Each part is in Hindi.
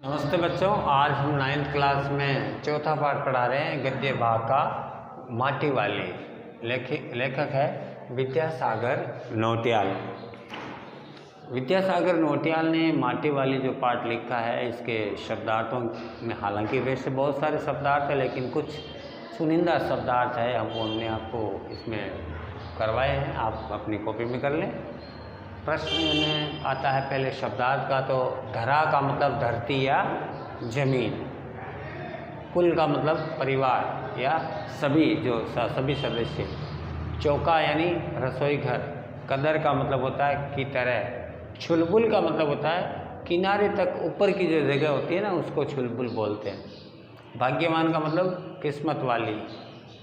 नमस्ते बच्चों, आज हम 9th क्लास में चौथा पाठ पढ़ा रहे हैं गद्य भाग का माटी वाली। लेखक है विद्यासागर नौटियाल। विद्यासागर नौटियाल ने माटी वाली जो पाठ लिखा है, इसके शब्दार्थों में हालांकि वैसे बहुत सारे शब्दार्थ हैं, लेकिन कुछ चुनिंदा शब्दार्थ है हमने आपको इसमें करवाए हैं। आप अपनी कॉपी में कर लें। प्रश्न में आता है पहले शब्दार्थ का, तो धरा का मतलब धरती या जमीन, कुल का मतलब परिवार या सभी सदस्य, चौका यानी रसोई घर, कदर का मतलब होता है की तरह, छुलबुल का मतलब होता है किनारे तक ऊपर की जो जगह होती है ना, उसको छुलबुल बोलते हैं। भाग्यवान का मतलब किस्मत वाली,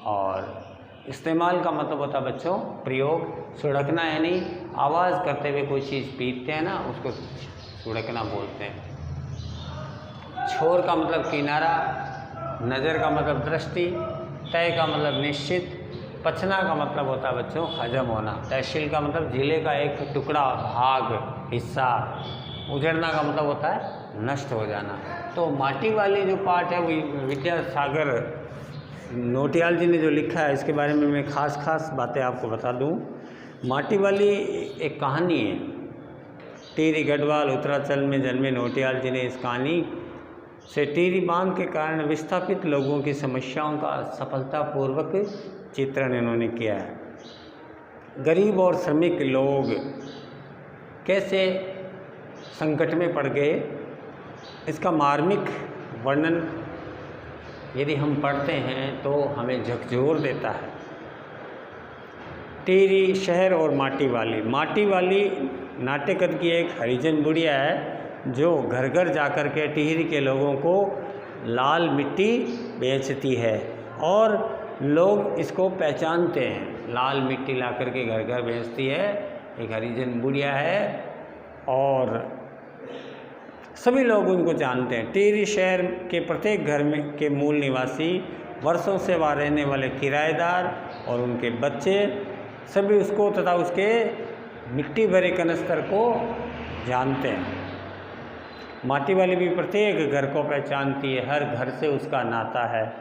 और इस्तेमाल का मतलब होता है बच्चों प्रयोग। सुड़कना यानी आवाज़ करते हुए कोई चीज़ पीटते हैं ना, उसको सुड़कना बोलते हैं। छोर का मतलब किनारा, नज़र का मतलब दृष्टि, तय का मतलब निश्चित, पचना का मतलब होता है बच्चों हजम होना, तहसील का मतलब जिले का एक टुकड़ा, भाग, हिस्सा, उजड़ना का मतलब होता है नष्ट हो जाना। तो माटी वाली जो पाठ है वो विद्यासागर नौटियाल जी ने जो लिखा है, इसके बारे में मैं खास बातें आपको बता दूं। माटी वाली एक कहानी है। टिहरी गढ़वाल उत्तरांचल में जन्मे नौटियाल जी ने इस कहानी से टिहरी बांध के कारण विस्थापित लोगों की समस्याओं का सफलतापूर्वक चित्रण इन्होंने किया है। गरीब और श्रमिक लोग कैसे संकट में पड़ गए, इसका मार्मिक वर्णन यदि हम पढ़ते हैं तो हमें झकझोर देता है। टिहरी शहर और माटी वाली नाट्य कद की एक हरिजन बुढ़िया है, जो घर घर जाकर के टिहरी के लोगों को लाल मिट्टी बेचती है और लोग इसको पहचानते हैं। लाल मिट्टी ला कर के घर घर बेचती है, एक हरिजन बुढ़िया है और सभी लोग उनको जानते हैं। टिहरी शहर के प्रत्येक घर में के मूल निवासी, वर्षों से वहाँ रहने वाले किराएदार और उनके बच्चे सभी उसको तथा उसके मिट्टी भरे कनस्तर को जानते हैं। माटी वाली भी प्रत्येक घर को पहचानती है, हर घर से उसका नाता है।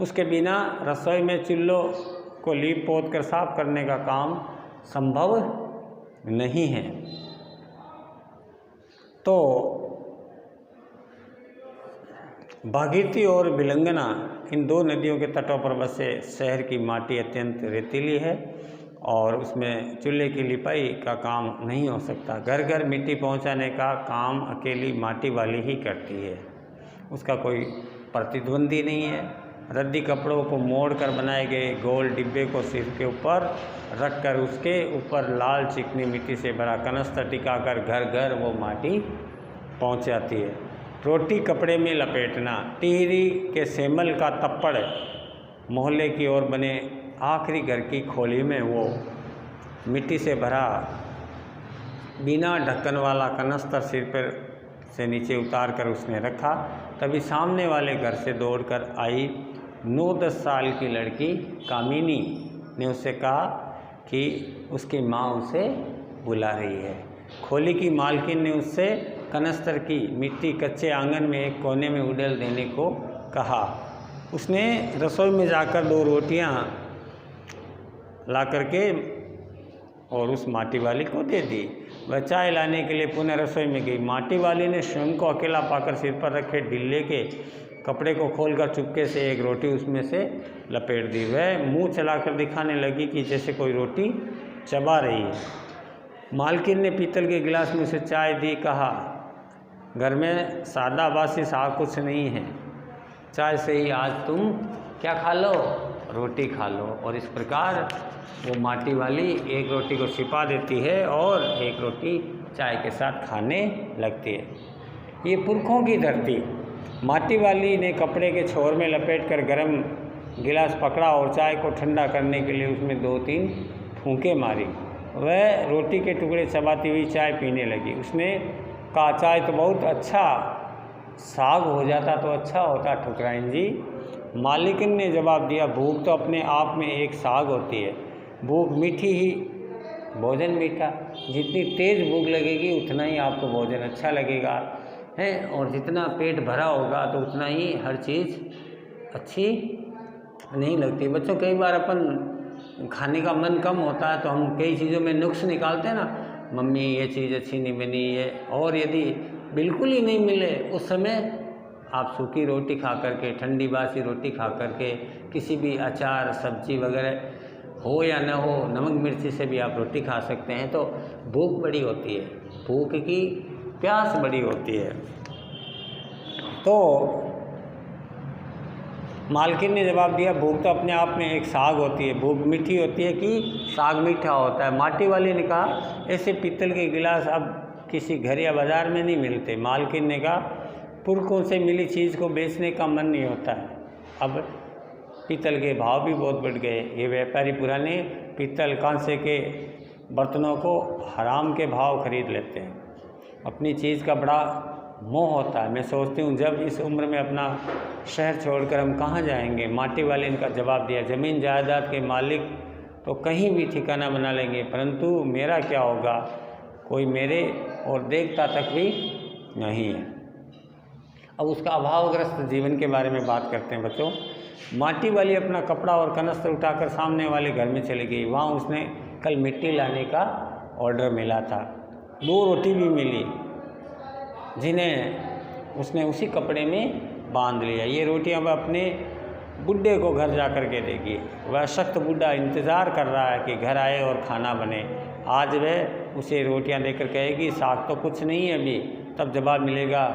उसके बिना रसोई में चूल्हों को लीप पोत कर साफ करने का काम संभव नहीं है। तो भागीरथी और बिलंगना, इन दो नदियों के तटों पर बसे शहर की माटी अत्यंत रेतीली है और उसमें चूल्हे की लिपाई का काम नहीं हो सकता। घर घर मिट्टी पहुंचाने का काम अकेली माटी वाली ही करती है, उसका कोई प्रतिद्वंदी नहीं है। रद्दी कपड़ों को मोड़ कर बनाए गए गोल डिब्बे को सिर के ऊपर रखकर उसके ऊपर लाल चिकनी मिट्टी से भरा कनस्तर टिकाकर घर घर वो माटी पहुंचाती है। रोटी कपड़े में लपेटना, टिहरी के सेमल का तप्पड़ मोहल्ले की ओर बने आखिरी घर की खोली में वो मिट्टी से भरा बिना ढक्कन वाला कनस्तर सिर पर से नीचे उतार कर उसने रखा। तभी सामने वाले घर से दौड़कर आई 9-10 साल की लड़की कामिनी ने उससे कहा कि उसकी माँ उसे बुला रही है। खोली की मालकिन ने उससे कनस्तर की मिट्टी कच्चे आंगन में एक कोने में उड़ेल देने को कहा। उसने रसोई में जाकर 2 रोटियां ला करके और उस माटी वाली को दे दी। वह चाय लाने के लिए पुनः रसोई में गई। माटी वाली ने स्वयं को अकेला पाकर सिर पर रखे डिल्ले के कपड़े को खोलकर चुपके से एक रोटी उसमें से लपेट दी। वह मुंह चलाकर दिखाने लगी कि जैसे कोई रोटी चबा रही है। मालकिन ने पीतल के गिलास में उसे चाय दी, कहा घर में सादा बासी सा कुछ नहीं है, चाय से ही आज तुम क्या खा लो, रोटी खा लो। और इस प्रकार वो माटी वाली एक रोटी को छिपा देती है और एक रोटी चाय के साथ खाने लगती है। ये पुरखों की धरती। माटी वाली ने कपड़े के छोर में लपेटकर गर्म गिलास पकड़ा और चाय को ठंडा करने के लिए उसमें 2-3 फूंके मारी। वह रोटी के टुकड़े चबाती हुई चाय पीने लगी। उसने कहा, चाय तो बहुत अच्छा, साग हो जाता तो अच्छा होता ठुकराइन जी। मालिकिन ने जवाब दिया, भूख तो अपने आप में एक साग होती है, भूख मीठी ही भोजन मीठा, जितनी तेज़ भूख लगेगी उतना ही आपको भोजन अच्छा लगेगा। है, और जितना पेट भरा होगा तो उतना ही हर चीज़ अच्छी नहीं लगती। बच्चों, कई बार अपन खाने का मन कम होता है तो हम कई चीज़ों में नुक्स निकालते हैं ना, मम्मी ये चीज़ अच्छी नहीं बनी है, और यदि बिल्कुल ही नहीं मिले उस समय आप सूखी रोटी खा करके, ठंडी बासी रोटी खा करके, किसी भी अचार सब्जी वगैरह हो या न हो, नमक मिर्ची से भी आप रोटी खा सकते हैं। तो भूख बड़ी होती है, भूख की प्यास बड़ी होती है। तो मालकिन ने जवाब दिया, भूख तो अपने आप में एक साग होती है, भूख मीठी होती है कि साग मीठा होता है। माटी वाले ने कहा, ऐसे पीतल के गिलास अब किसी घर या बाज़ार में नहीं मिलते। मालकिन ने कहा, पुरखों से मिली चीज़ को बेचने का मन नहीं होता है। अब पीतल के भाव भी बहुत बढ़ गए। ये व्यापारी पुराने पीतल कांसे के बर्तनों को हराम के भाव खरीद लेते हैं। अपनी चीज़ का बड़ा मोह होता है। मैं सोचती हूँ जब इस उम्र में अपना शहर छोड़कर हम कहाँ जाएंगे। माटी वाले इनका जवाब दिया, ज़मीन जायदाद के मालिक तो कहीं भी ठिकाना बना लेंगे, परंतु मेरा क्या होगा, कोई मेरे और देखता तक भी नहीं है। अब उसका अभावग्रस्त जीवन के बारे में बात करते हैं बच्चों। माटी वाली अपना कपड़ा और कनस्तर उठाकर सामने वाले घर में चली गई। वहाँ उसने कल मिट्टी लाने का ऑर्डर मिला था। 2 रोटी भी मिली जिन्हें उसने उसी कपड़े में बांध लिया। ये रोटियां वह अपने बुढ़े को घर जा कर के देगी। वह सख्त बूढ़ा इंतज़ार कर रहा है कि घर आए और खाना बने। आज वह उसे रोटियां देकर कहेगी, साग तो कुछ नहीं है अभी। तब जवाब मिलेगा,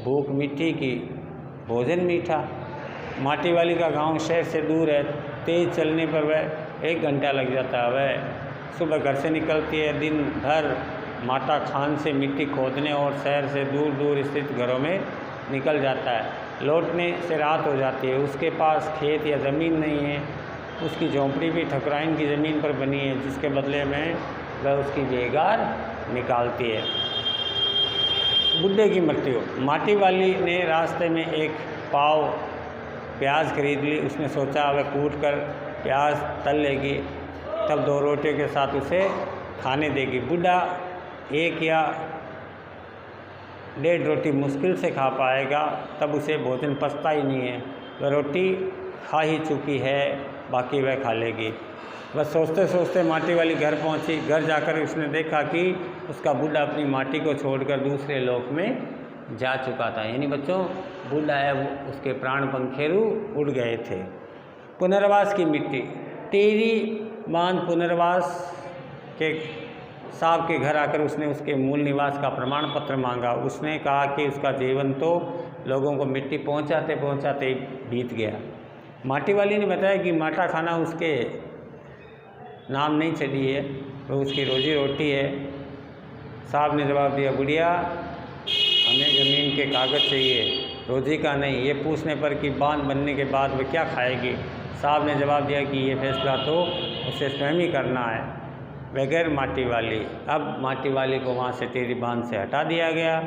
भूख मिट्टी की, भोजन मीठा। माटी वाली का गांव शहर से दूर है। तेज़ चलने पर वह 1 घंटा लग जाता है। वह सुबह घर से निकलती है, दिन भर माटा खान से मिट्टी खोदने और शहर से दूर दूर स्थित घरों में निकल जाता है। लौटने से रात हो जाती है। उसके पास खेत या ज़मीन नहीं है। उसकी झोंपड़ी भी ठकुराइन की ज़मीन पर बनी है, जिसके बदले में वह उसकी बेगार निकालती है। बुढ़े की मृत्यु। माटी वाली ने रास्ते में एक पाव प्याज खरीद ली। उसने सोचा वह कूट कर प्याज तल लेगी, तब 2 रोटियों के साथ उसे खाने देगी। बुढ़ा 1 या 1.5 रोटी मुश्किल से खा पाएगा, तब उसे भोजन पचता ही नहीं है। वह रोटी खा ही चुकी है, बाकी वह खा लेगी। वह सोचते सोचते माटी वाली घर पहुंची। घर जाकर उसने देखा कि उसका बूढ़ा अपनी माटी को छोड़कर दूसरे लोक में जा चुका था। यानी बच्चों, बूढ़ा है, वो उसके प्राण पंखेरु उड़ गए थे। पुनर्वास की मिट्टी। टेरी बांध पुनर्वास के साहब के घर आकर उसने उसके मूल निवास का प्रमाण पत्र मांगा। उसने कहा कि उसका जीवन तो लोगों को मिट्टी पहुंचाते पहुंचाते बीत गया। माटी वाली ने बताया कि माटा खाना उसके नाम नहीं चढ़ी है, वो उसकी रोजी रोटी है। साहब ने जवाब दिया, बुढ़िया, हमें ज़मीन के कागज़ चाहिए, रोजी का नहीं। ये पूछने पर कि बांध बनने के बाद वह क्या खाएगी, साहब ने जवाब दिया कि ये फैसला तो उसे स्वयं ही करना है, बगैर माटी वाली। अब माटी वाली को वहाँ से टेरी बांध से हटा दिया गया।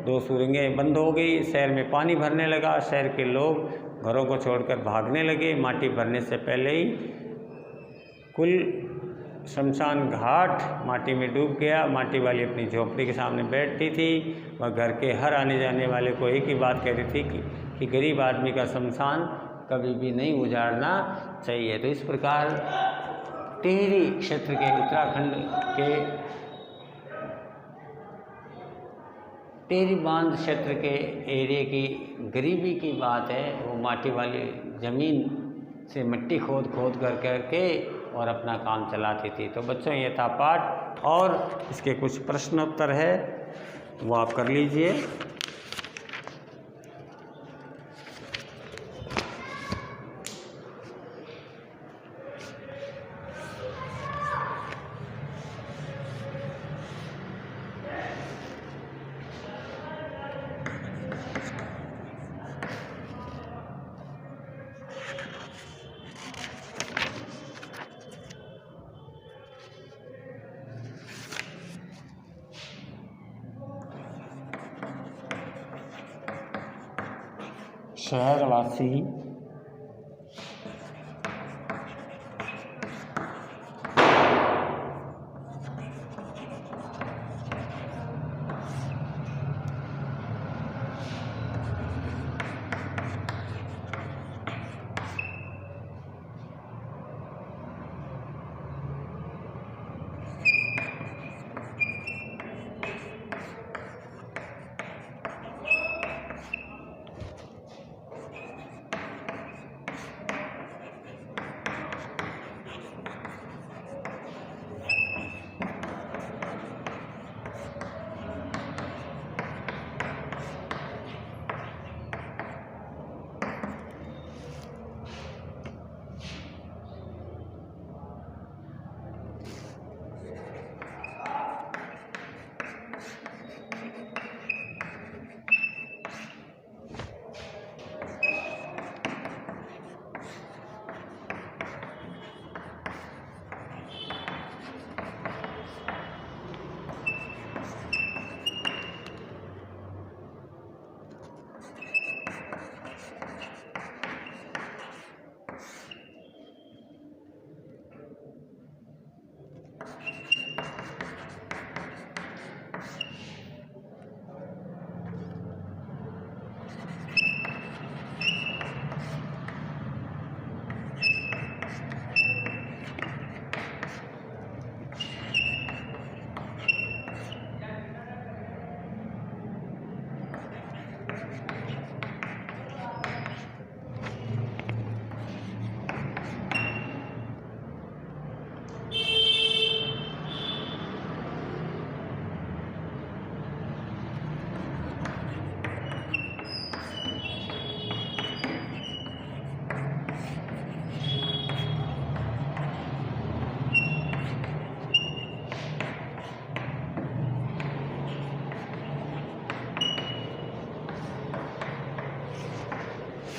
2 सुरंगें बंद हो गई। शहर में पानी भरने लगा। शहर के लोग घरों को छोड़कर भागने लगे। माटी भरने से पहले ही कुल शमशान घाट माटी में डूब गया। माटी वाली अपनी झोंपड़ी के सामने बैठती थी। वह घर के हर आने जाने वाले को एक ही बात कहती थी कि गरीब आदमी का शमशान कभी भी नहीं उजाड़ना चाहिए। तो इस प्रकार टिहरी क्षेत्र के, उत्तराखंड के टिहरी बांध क्षेत्र के एरिया की गरीबी की बात है। वो माटी वाली ज़मीन से मिट्टी खोद खोद कर करके और अपना काम चलाती थी। तो बच्चों, ये था पाठ, और इसके कुछ प्रश्नोत्तर है वो आप कर लीजिए। शहरवासी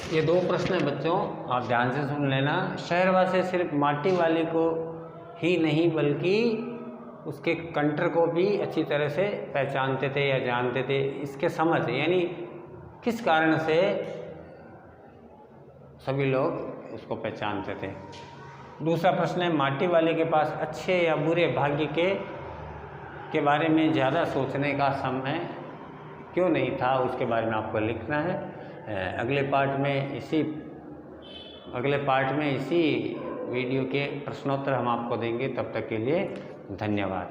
ये 2 प्रश्न हैं बच्चों, आप ध्यान से सुन लेना। शहरवासी सिर्फ माटी वाली को ही नहीं बल्कि उसके कंटर को भी अच्छी तरह से पहचानते थे या जानते थे। इसके समझ यानी किस कारण से सभी लोग उसको पहचानते थे। दूसरा प्रश्न है, माटी वाले के पास अच्छे या बुरे भाग्य के बारे में ज़्यादा सोचने का समय क्यों नहीं था, उसके बारे में आपको लिखना है। अगले पार्ट में इसी वीडियो के प्रश्नोत्तर हम आपको देंगे। तब तक के लिए धन्यवाद।